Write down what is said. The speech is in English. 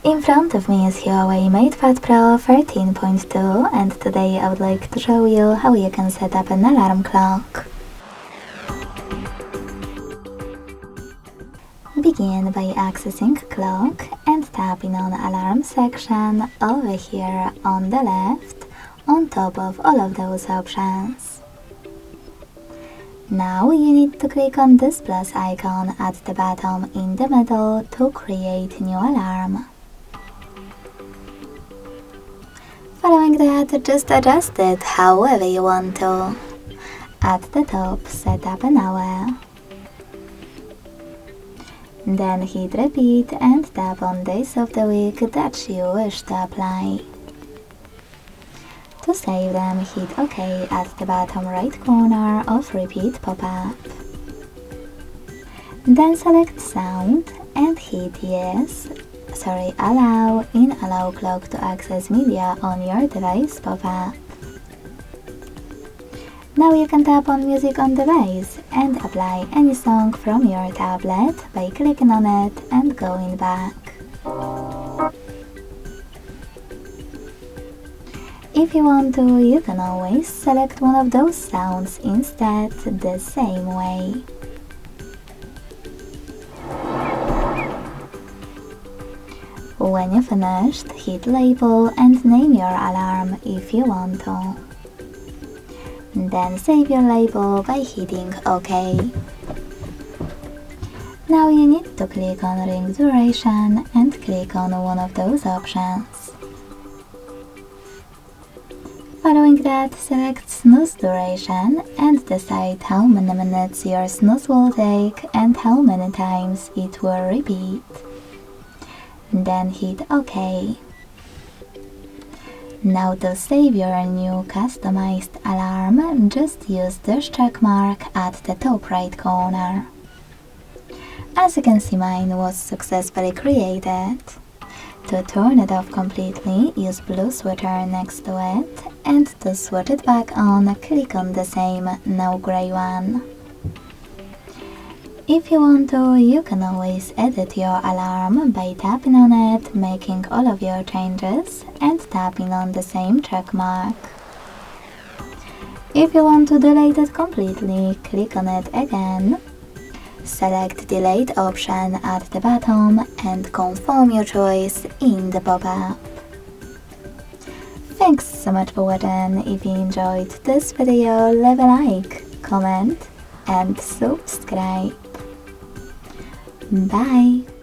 In front of me is HUAWEI MatePad Pro 13.2, and today I would like to show you how you can set up an alarm clock. Begin by accessing clock and tapping on alarm section over here on the left on top of all of those options. Now you need to click on this plus icon at the bottom in the middle to create new alarm. Following that, just adjust it however you want to. At the top, set up an hour. Then hit repeat and tap on days of the week that you wish to apply. To save them, hit OK at the bottom right corner of repeat pop-up. Then select sound and hit allow in allow clock to access media on your device pop-up. Now you can tap on music on device and apply any song from your tablet by clicking on it and going back. If you want to, you can always select one of those sounds instead the same way. When you're finished, hit label and name your alarm if you want to. Then save your label by hitting OK. Now you need to click on ring duration and click on one of those options. Following that, select snooze duration and decide how many minutes your snooze will take and how many times it will repeat. Then hit OK. Now to save your new customized alarm, just use this check mark at the top right corner. As you can see, mine was successfully created. To turn it off completely, use blue switcher next to it, and to switch it back on, click on the same, no gray one. If you want to, you can always edit your alarm by tapping on it, making all of your changes, and tapping on the same check mark. If you want to delete it completely, click on it again. Select Delete option at the bottom and confirm your choice in the pop-up. Thanks so much for watching. If you enjoyed this video, leave a like, comment and subscribe. Bye!